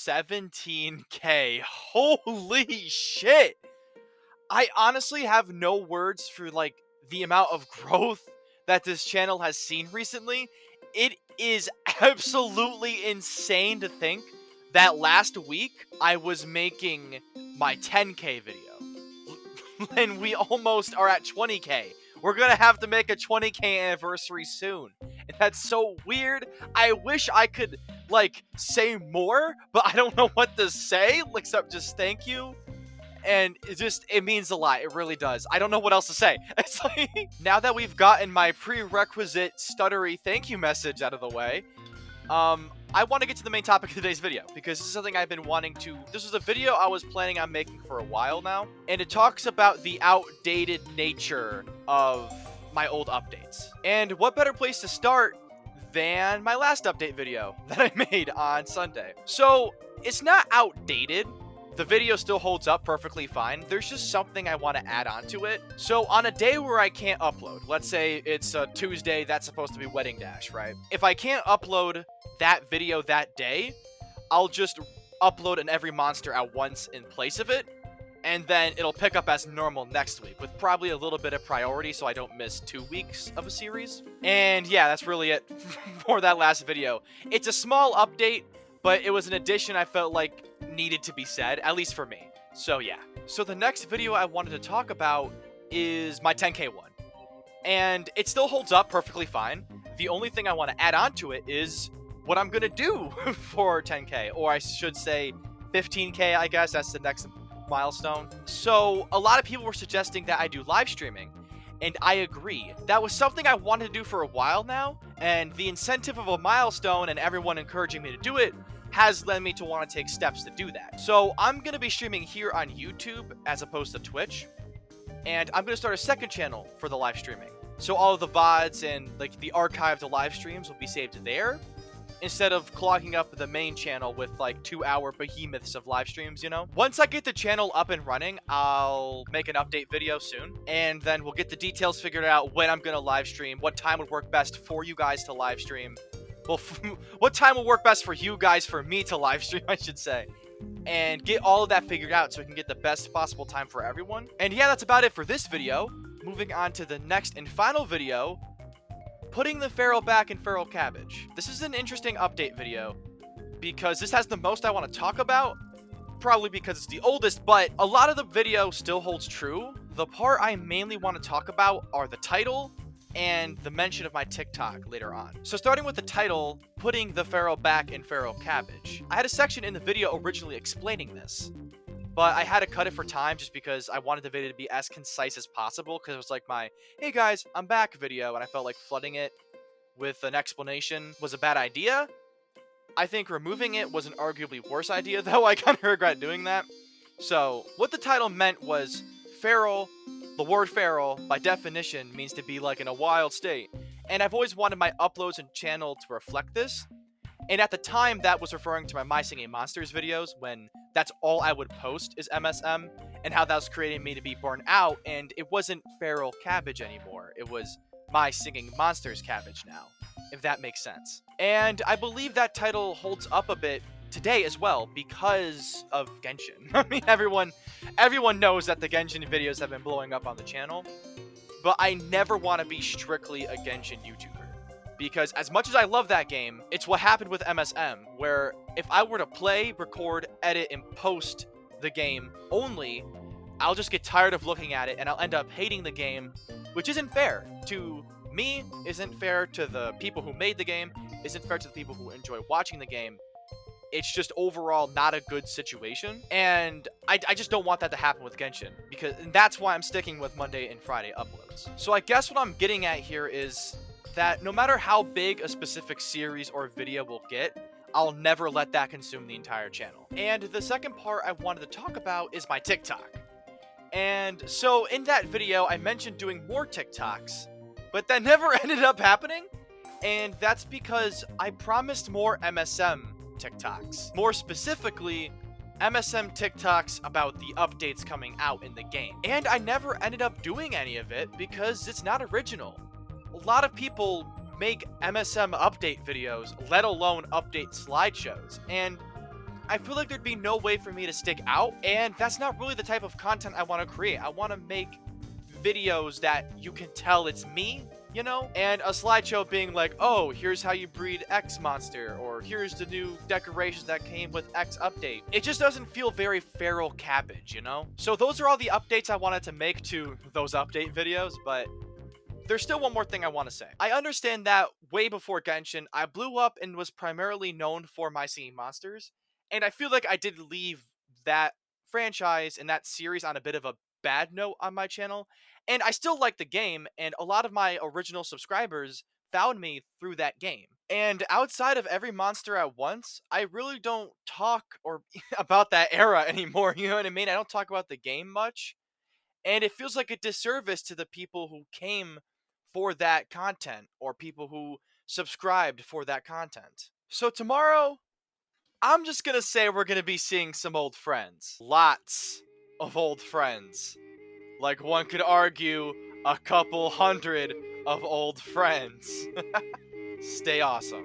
17K. Holy shit! I honestly have no words for, like, the amount of growth that this channel has seen recently. It is absolutely insane to think that last week I was making my 10K video. And we almost are at 20K. We're gonna have to make a 20K anniversary soon. And that's so weird. I wish I could, like, say more, but I don't know what to say, except just thank you. And it means a lot. It really does. I don't know what else to say. It's like, now that we've gotten my prerequisite stuttery thank you message out of the way, I want to get to the main topic of today's video, because this is something I've been wanting to... This is a video I was planning on making for a while now, and it talks about the outdated nature of my old updates. And what better place to start than my last update video that I made on Sunday. So, it's not outdated. The video still holds up perfectly fine. There's just something I want to add on to it. So on a day where I can't upload, let's say it's a Tuesday, that's supposed to be Wedding Dash, right? If I can't upload that video that day, I'll just upload an Every Monster at once in place of it, and then it'll pick up as normal next week, with probably a little bit of priority so I don't miss 2 weeks of a series. And yeah, that's really it for that last video. It's a small update, but it was an addition I felt like needed to be said, at least for me. So yeah. So the next video I wanted to talk about is my 10K one. And it still holds up perfectly fine. The only thing I want to add on to it is what I'm gonna do for 10K, or I should say 15K, I guess. That's the next milestone. So a lot of people were suggesting that I do live streaming, and I agree. That was something I wanted to do for a while now, and the incentive of a milestone and everyone encouraging me to do it has led me to want to take steps to do that. So I'm going to be streaming here on YouTube as opposed to Twitch, and I'm going to start a second channel for the live streaming. So all of the VODs and like the archived live streams will be saved there, instead of clogging up the main channel with like 2-hour behemoths of live streams, you know? Once I get the channel up and running, I'll make an update video soon, and then we'll get the details figured out when I'm gonna live stream, what time would work best for you guys to live stream. Well, what time will work best for you guys for me to live stream, I should say. And get all of that figured out so we can get the best possible time for everyone. And yeah, that's about it for this video. Moving on to the next and final video, putting the Feral back in Feral Cabbage. This is an interesting update video, because this has the most I want to talk about, probably because it's the oldest, but a lot of the video still holds true. The part I mainly want to talk about are the title and the mention of my TikTok later on. So starting with the title, putting the Feral back in Feral Cabbage. I had a section in the video originally explaining this, but I had to cut it for time just because I wanted the video to be as concise as possible, because it was like my, hey guys, I'm back video, and I felt like flooding it with an explanation was a bad idea. I think removing it was an arguably worse idea, though. I kind of regret doing that. So what the title meant was feral. The word feral, by definition, means to be like in a wild state. And I've always wanted my uploads and channel to reflect this. And at the time, that was referring to my My Singing Monsters videos, when that's all I would post is MSM, and how that was creating me to be burnt out, and it wasn't Feral Cabbage anymore. It was My Singing Monsters Cabbage now, if that makes sense. And I believe that title holds up a bit today as well, because of Genshin. I mean, everyone knows that the Genshin videos have been blowing up on the channel, but I never want to be strictly a Genshin YouTuber. Because as much as I love that game, it's what happened with MSM, where if I were to play, record, edit, and post the game only, I'll just get tired of looking at it, and I'll end up hating the game, which isn't fair to me, isn't fair to the people who made the game, isn't fair to the people who enjoy watching the game. It's just overall not a good situation, and I just don't want that to happen with Genshin, and that's why I'm sticking with Monday and Friday uploads. So I guess what I'm getting at here is that no matter how big a specific series or video will get, I'll never let that consume the entire channel. And the second part I wanted to talk about is my TikTok. And so in that video, I mentioned doing more TikToks, but that never ended up happening. And that's because I promised more MSM TikToks. More specifically, MSM TikToks about the updates coming out in the game. And I never ended up doing any of it because it's not original. A lot of people make MSM update videos, let alone update slideshows. And I feel like there'd be no way for me to stick out, and that's not really the type of content I want to create. I want to make videos that you can tell it's me, you know? And a slideshow being like, oh, here's how you breed X monster, or here's the new decorations that came with X update. It just doesn't feel very feral cabbage, you know? So those are all the updates I wanted to make to those update videos, but there's still one more thing I want to say. I understand that way before Genshin, I blew up and was primarily known for my singing monsters, and I feel like I did leave that franchise and that series on a bit of a bad note on my channel, and I still like the game, and a lot of my original subscribers found me through that game. And outside of Every Monster at Once, I really don't talk or about that era anymore, you know what I mean? I don't talk about the game much, and it feels like a disservice to the people who came for that content or people who subscribed for that content. So tomorrow, I'm just gonna say we're gonna be seeing some old friends. Lots of old friends. Like one could argue, a couple hundred of old friends. Stay awesome.